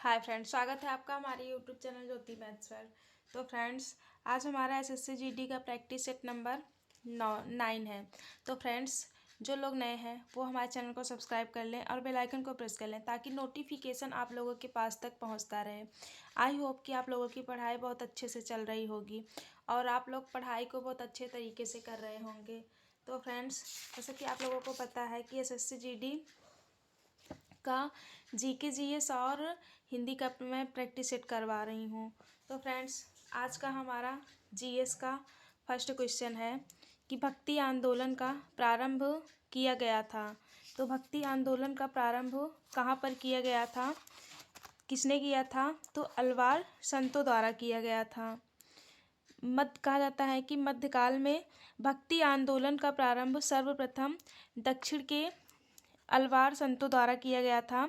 Hi friends, स्वागत है आपका हमारे यूट्यूब चैनल ज्योति मैथ्स पर। तो फ्रेंड्स, आज हमारा एसएससी जीडी का प्रैक्टिस सेट नंबर 9 है। तो फ्रेंड्स, जो लोग नए हैं वो हमारे चैनल को सब्सक्राइब कर लें और बेल आइकन को प्रेस कर लें ताकि नोटिफिकेशन आप लोगों के पास तक पहुंचता रहे। आई होप कि आप लोगों की पढ़ाई बहुत अच्छे से चल रही होगी और आप लोग पढ़ाई को बहुत अच्छे तरीके से कर रहे होंगे। तो फ्रेंड्स, जैसा कि आप लोगों को पता है कि एसएससी जीडी का जीके जीएस और हिंदी का मैं प्रैक्टिस सेट करवा रही हूँ। तो फ्रेंड्स, आज का हमारा जीएस का फर्स्ट क्वेश्चन है कि भक्ति आंदोलन का प्रारंभ किया गया था। तो भक्ति आंदोलन का प्रारंभ कहाँ पर किया गया था, किसने किया था? तो अलवार संतों द्वारा किया गया था। कहा जाता है कि मध्यकाल में भक्ति आंदोलन का प्रारंभ सर्वप्रथम दक्षिण के अलवार संतों द्वारा किया गया था।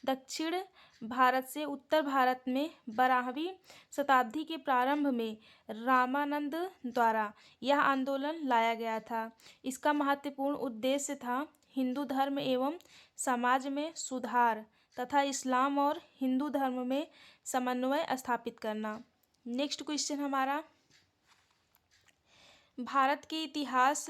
दक्षिण भारत से उत्तर भारत में 12वीं शताब्दी के प्रारंभ में रामानंद द्वारा यह आंदोलन लाया गया था। इसका महत्वपूर्ण उद्देश्य था हिंदू धर्म एवं समाज में सुधार तथा इस्लाम और हिंदू धर्म में समन्वय स्थापित करना। नेक्स्ट क्वेश्चन हमारा, भारत के इतिहास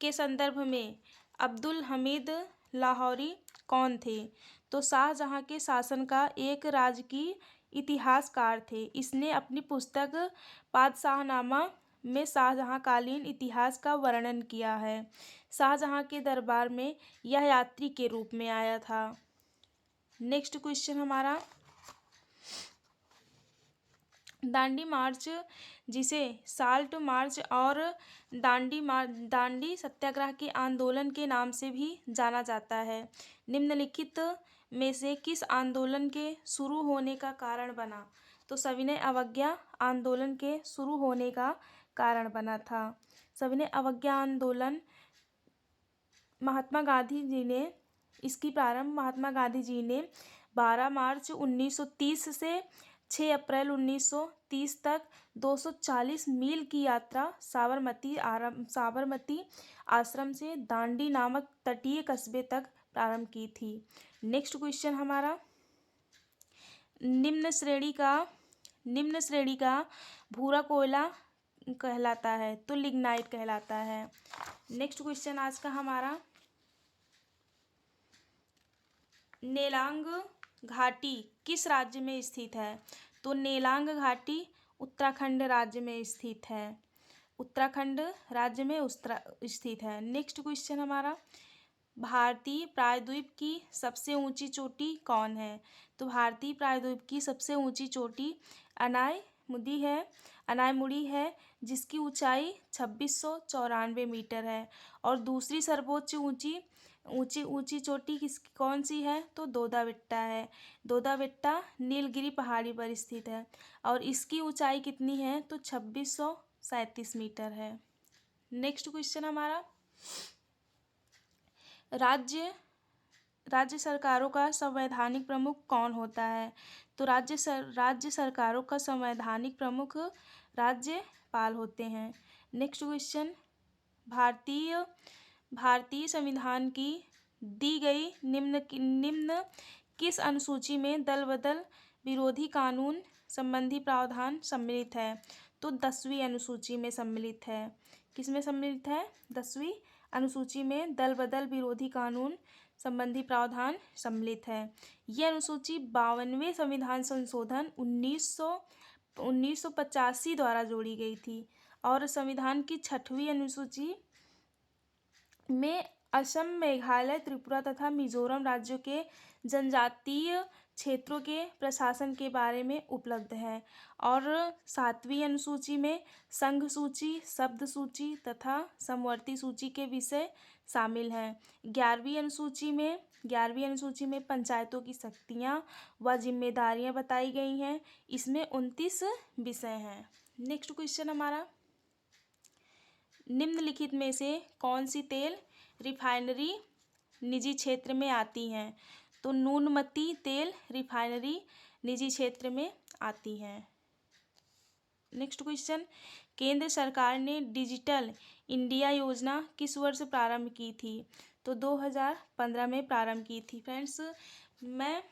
के संदर्भ में अब्दुल हमीद लाहौरी कौन थे? तो शाहजहां के शासन का एक राजकीय इतिहासकार थे। इसने अपनी पुस्तक पादशाहनामा में शाहजहां कालीन इतिहास का वर्णन किया है। शाहजहां के दरबार में यह यात्री के रूप में आया था। नेक्स्ट क्वेश्चन हमारा, दांडी मार्च, जिसे साल्ट मार्च और दांडी सत्याग्रह के आंदोलन के नाम से भी जाना जाता है, निम्नलिखित में से किस आंदोलन के शुरू होने का कारण बना? तो सविनय अवज्ञा आंदोलन के शुरू होने का कारण बना था। सविनय अवज्ञा आंदोलन महात्मा गांधी जी ने इसकी प्रारंभ महात्मा गांधी जी ने 12 मार्च 1930 से 6 अप्रैल 1930 तक 240 मील की यात्रा साबरमती आश्रम से दांडी नामक तटीय कस्बे तक प्रारंभ की थी। नेक्स्ट क्वेश्चन हमारा, निम्न श्रेणी का भूरा कोयला कहलाता है? तो लिग्नाइट कहलाता है। नेक्स्ट क्वेश्चन आज का हमारा, नेलांग घाटी किस राज्य में स्थित है? तो नेलांग घाटी उत्तराखंड राज्य में स्थित है। उत्तराखंड राज्य में स्थित है। नेक्स्ट क्वेश्चन हमारा, भारतीय प्रायद्वीप की सबसे ऊंची चोटी कौन है? तो भारतीय प्रायद्वीप की सबसे ऊंची चोटी अनायमुड़ी है, जिसकी ऊंचाई 2694 मीटर है। और दूसरी सर्वोच्च ऊंची चोटी कौन सी है? तो दोदा बेट्टा है। दोदा बेट्टा नीलगिरी पहाड़ी पर स्थित है और इसकी ऊंचाई कितनी है? तो 2637 मीटर है। नेक्स्ट क्वेश्चन हमारा, राज्य सरकारों का संवैधानिक प्रमुख कौन होता है? तो राज्य सरकारों का संवैधानिक प्रमुख राज्यपाल होते हैं। नेक्स्ट क्वेश्चन, भारतीय संविधान की दी गई निम्न किस अनुसूची में दल बदल विरोधी कानून संबंधी प्रावधान सम्मिलित है? तो 10वीं अनुसूची में सम्मिलित है। किस में सम्मिलित है? 10वीं अनुसूची में दल बदल विरोधी कानून संबंधी प्रावधान सम्मिलित है। यह अनुसूची 52वें संविधान संशोधन 1985 द्वारा जोड़ी गई थी और संविधान की 6वीं अनुसूची में असम, मेघालय, त्रिपुरा तथा मिजोरम राज्यों के जनजातीय क्षेत्रों के प्रशासन के बारे में उपलब्ध है। और 7वीं अनुसूची में संघ सूची, शब्द सूची तथा समवर्ती सूची के विषय शामिल हैं। 11वीं अनुसूची में पंचायतों की शक्तियाँ व जिम्मेदारियाँ बताई गई हैं। इसमें 29 विषय हैं। नेक्स्ट क्वेश्चन हमारा, निम्नलिखित में से कौन सी तेल रिफाइनरी निजी क्षेत्र में आती हैं? तो नूनमती तेल रिफाइनरी निजी क्षेत्र में आती हैं। नेक्स्ट क्वेश्चन, केंद्र सरकार ने डिजिटल इंडिया योजना किस वर्ष प्रारंभ की थी? तो 2015 में प्रारंभ की थी। फ्रेंड्स, मैं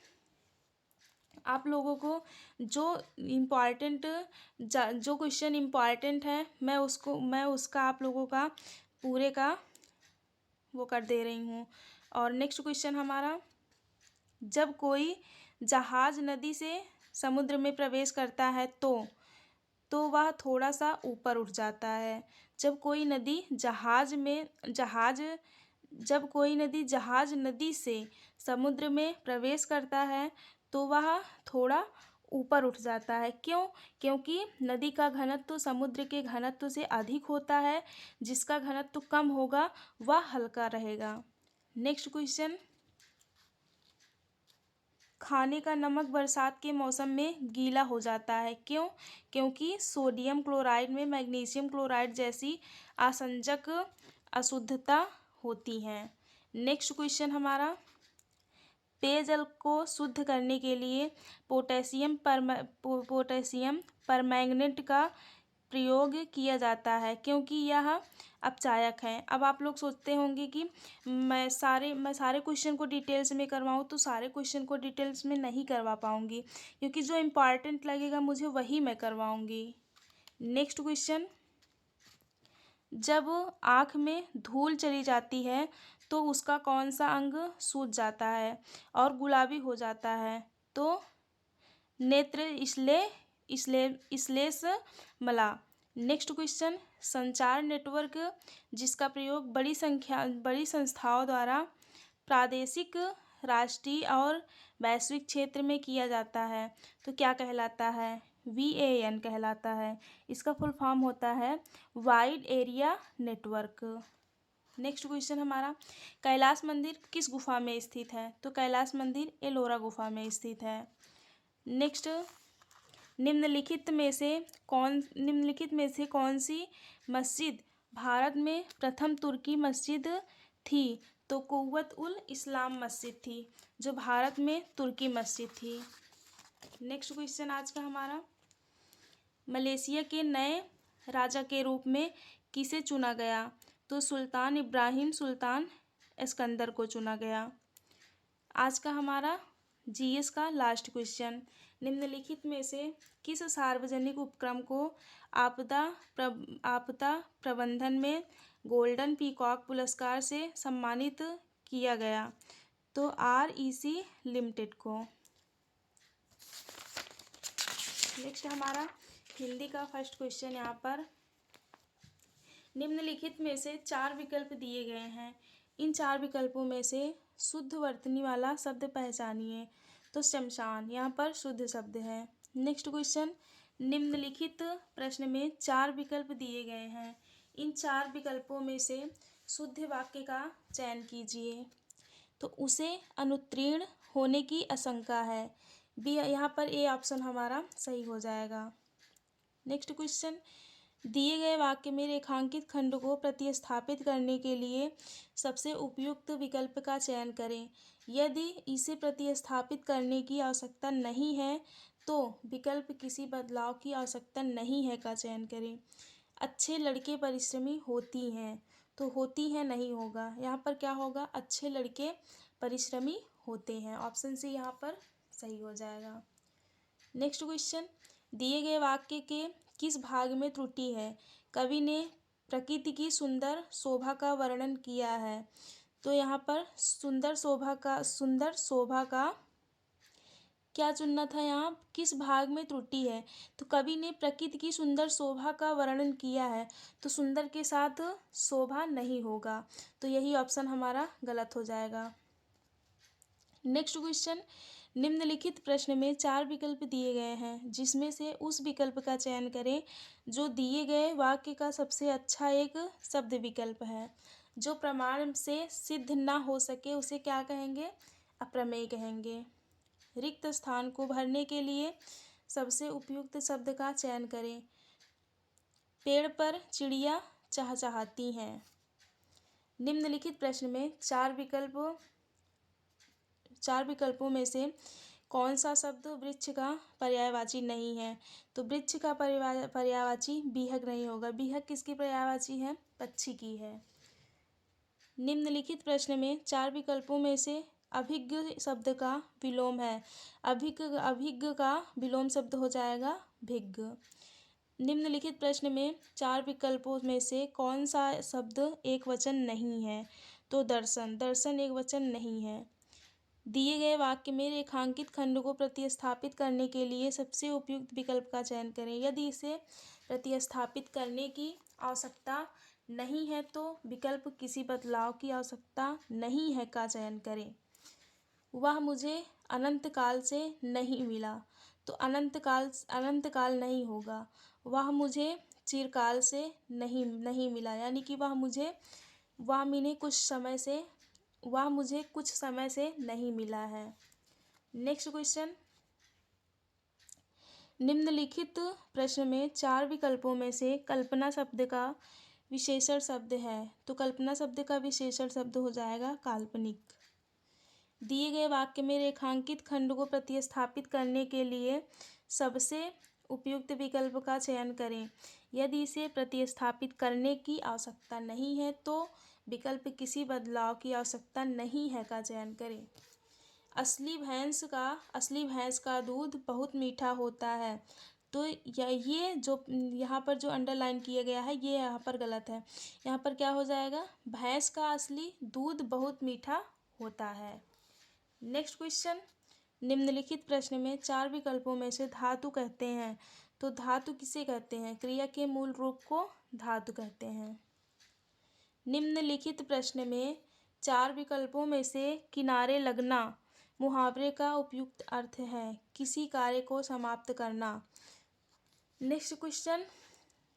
आप लोगों को जो जो क्वेश्चन इम्पॉर्टेंट है मैं उसका आप लोगों का पूरे का वो कर दे रही हूँ। और नेक्स्ट क्वेश्चन हमारा, जब कोई जहाज नदी से समुद्र में प्रवेश करता है तो वह थोड़ा सा ऊपर उठ जाता है। जब कोई नदी जहाज नदी से समुद्र में प्रवेश करता है तो वह थोड़ा ऊपर उठ जाता है। क्यों? क्योंकि नदी का घनत्व समुद्र के घनत्व से अधिक होता है, जिसका घनत्व कम होगा वह हल्का रहेगा। नेक्स्ट क्वेश्चन, खाने का नमक बरसात के मौसम में गीला हो जाता है। क्यों? क्योंकि सोडियम क्लोराइड में मैग्नीशियम क्लोराइड जैसी आसंजक अशुद्धता होती हैं। नेक्स्ट क्वेश्चन हमारा, पेयजल को शुद्ध करने के लिए पोटेशियम परमैंगनेट का प्रयोग किया जाता है क्योंकि यह अपचायक है। अब आप लोग सोचते होंगे कि मैं सारे क्वेश्चन को डिटेल्स में करवाऊँ, तो सारे क्वेश्चन को डिटेल्स में नहीं करवा पाऊँगी, क्योंकि जो इम्पॉर्टेंट लगेगा मुझे वही मैं करवाऊँगी। नेक्स्ट क्वेश्चन, जब आँख में धूल चली जाती है तो उसका कौन सा अंग सूज जाता है और गुलाबी हो जाता है? तो नेत्र इश्लेष मला। नेक्स्ट क्वेश्चन, संचार नेटवर्क जिसका प्रयोग बड़ी संस्थाओं द्वारा प्रादेशिक, राष्ट्रीय और वैश्विक क्षेत्र में किया जाता है तो क्या कहलाता है? VAN कहलाता है। इसका फुल फॉर्म होता है wide area network. Next question हमारा, कैलाश मंदिर किस गुफा में स्थित है? तो कैलाश मंदिर एलोरा गुफा में स्थित है। नेक्स्ट, निम्नलिखित में से कौन सी मस्जिद भारत में प्रथम तुर्की मस्जिद थी? तो कुव्वत उल इस्लाम मस्जिद थी, जो भारत में तुर्की मस्जिद थी। नेक्स्ट क्वेश्चन आज का हमारा, मलेशिया के नए राजा के रूप में किसे चुना गया? तो सुल्तान इब्राहिम सुल्तान एस्कंदर को चुना गया। आज का हमारा GS का लास्ट क्वेश्चन, निम्नलिखित में से किस सार्वजनिक उपक्रम को आपदा प्रबंधन में गोल्डन पीकॉक पुरस्कार से सम्मानित किया गया? तो REC लिमिटेड को। नेक्स्ट हमारा हिंदी का फर्स्ट क्वेश्चन यहाँ पर, निम्नलिखित में से 4 विकल्प दिए गए हैं, इन 4 विकल्पों में से शुद्ध वर्तनी वाला शब्द पहचानिए। तो शमशान यहाँ पर शुद्ध शब्द है। नेक्स्ट क्वेश्चन, निम्नलिखित प्रश्न में 4 विकल्प दिए गए हैं, इन 4 विकल्पों में से शुद्ध वाक्य का चयन कीजिए। तो उसे अनुत्तीर्ण होने की आशंका है। बी यहाँ पर A ऑप्शन हमारा सही हो जाएगा। नेक्स्ट क्वेश्चन, दिए गए वाक्य में रेखांकित खंड को प्रतिस्थापित करने के लिए सबसे उपयुक्त विकल्प का चयन करें। यदि इसे प्रतिस्थापित करने की आवश्यकता नहीं है तो विकल्प किसी बदलाव की आवश्यकता नहीं है का चयन करें। अच्छे लड़के परिश्रमी होती हैं, तो होती हैं नहीं होगा, यहाँ पर क्या होगा? अच्छे लड़के परिश्रमी होते हैं। ऑप्शन सी यहाँ पर सही हो जाएगा। नेक्स्ट क्वेश्चन, दिए गए वाक्य के किस भाग में त्रुटि है? कवि ने प्रकृति की सुंदर शोभा का वर्णन किया है, तो यहाँ पर सुंदर शोभा का क्या चुनना था? यहाँ किस भाग में त्रुटि है? तो कवि ने प्रकृति की सुंदर शोभा का वर्णन किया है, तो सुंदर के साथ शोभा नहीं होगा, तो यही ऑप्शन हमारा गलत हो जाएगा। नेक्स्ट क्वेश्चन, निम्नलिखित प्रश्न में 4 विकल्प दिए गए हैं, जिसमें से उस विकल्प का चयन करें जो दिए गए वाक्य का सबसे अच्छा एक शब्द विकल्प है। जो प्रमाण से सिद्ध ना हो सके उसे क्या कहेंगे? अप्रमेय कहेंगे। रिक्त स्थान को भरने के लिए सबसे उपयुक्त शब्द का चयन करें। पेड़ पर चिड़िया चहचहाती हैं। निम्नलिखित प्रश्न में 4 विकल्पों में से कौन सा शब्द वृक्ष का पर्यायवाची नहीं है? तो वृक्ष का पर्यायवाची बीहक नहीं होगा। बीहक किसकी पर्यायवाची है? पक्षी की है। निम्नलिखित प्रश्न में 4 विकल्पों में से अभिज्ञ शब्द का विलोम है। अभिज्ञ का विलोम शब्द हो जाएगा भिज्ञ। निम्नलिखित प्रश्न में 4 विकल्पों में से कौन सा शब्द एक वचन नहीं है? तो दर्शन। दर्शन एक वचन नहीं है। दिए गए वाक्य में रेखांकित खंड को प्रतिस्थापित करने के लिए सबसे उपयुक्त विकल्प का चयन करें। यदि इसे प्रतिस्थापित करने की आवश्यकता नहीं है तो विकल्प किसी बदलाव की आवश्यकता नहीं है का चयन करें। वह मुझे अनंत काल से नहीं मिला, तो अनंत काल नहीं होगा। वह मुझे चिरकाल से नहीं मिला, यानी कि वह मुझे कुछ समय से नहीं मिला है। नेक्स्ट क्वेश्चन, निम्नलिखित प्रश्न में 4 विकल्पों में से कल्पना शब्द का विशेषण शब्द है। तो कल्पना शब्द का विशेषण शब्द हो जाएगा काल्पनिक। दिए गए वाक्य में रेखांकित खंड को प्रतिस्थापित करने के लिए सबसे उपयुक्त विकल्प का चयन करें। यदि इसे प्रतिस्थापित करने की आवश्यकता नहीं है तो विकल्प किसी बदलाव की आवश्यकता नहीं है का चयन करें। असली भैंस का दूध बहुत मीठा होता है। तो ये जो यहाँ पर जो अंडरलाइन किया गया है ये यहाँ पर गलत है। यहाँ पर क्या हो जाएगा? भैंस का असली दूध बहुत मीठा होता है। नेक्स्ट क्वेश्चन, निम्नलिखित प्रश्न में 4 विकल्पों में से धातु कहते हैं। तो धातु किसे कहते हैं? क्रिया के मूल रूप को धातु कहते हैं। निम्नलिखित प्रश्न में 4 विकल्पों में से किनारे लगना मुहावरे का उपयुक्त अर्थ है। किसी कार्य को समाप्त करना। नेक्स्ट क्वेश्चन,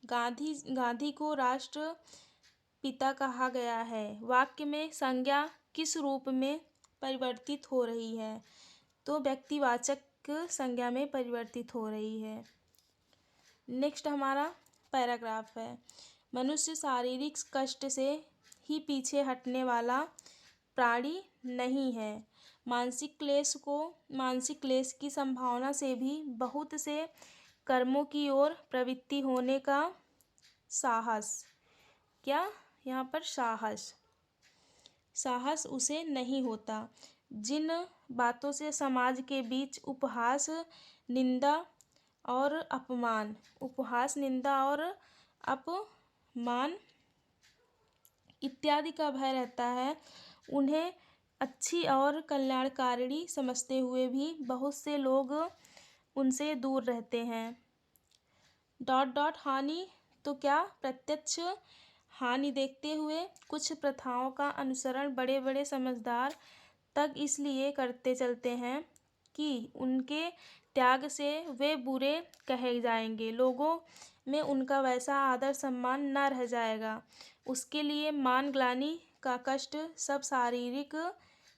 गांधी को राष्ट्र पिता कहा गया है। वाक्य में संज्ञा किस रूप में परिवर्तित हो रही है? तो व्यक्तिवाचक संज्ञा में परिवर्तित हो रही है। नेक्स्ट हमारा पैराग्राफ है, मनुष्य शारीरिक कष्ट से ही पीछे हटने वाला प्राणी नहीं है। मानसिक क्लेश की संभावना से भी बहुत से कर्मों की ओर प्रवृत्ति होने का साहस, क्या यहाँ पर साहस उसे नहीं होता। जिन बातों से समाज के बीच उपहास, निंदा और अपमान इत्यादि का भय रहता है, उन्हें अच्छी और कल्याणकारिणी समझते हुए भी बहुत से लोग उनसे दूर रहते हैं। हानि, तो क्या प्रत्यक्ष हानि देखते हुए कुछ प्रथाओं का अनुसरण बड़े बड़े समझदार तक इसलिए करते चलते हैं कि उनके त्याग से वे बुरे कहे जाएंगे, लोगों में उनका वैसा आदर सम्मान न रह जाएगा। उसके लिए मान ग्लानि का कष्ट सब शारीरिक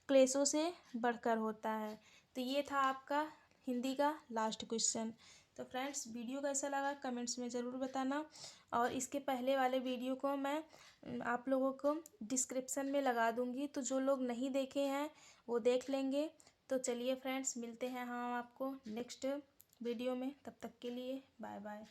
क्लेशों से बढ़कर होता है। तो ये था आपका हिंदी का लास्ट क्वेश्चन। तो फ्रेंड्स, वीडियो कैसा लगा कमेंट्स में ज़रूर बताना, और इसके पहले वाले वीडियो को मैं आप लोगों को डिस्क्रिप्शन में लगा दूंगी, तो जो लोग नहीं देखे हैं वो देख लेंगे। तो चलिए फ्रेंड्स, मिलते हैं हम आपको नेक्स्ट वीडियो में। तब तक के लिए बाय बाय।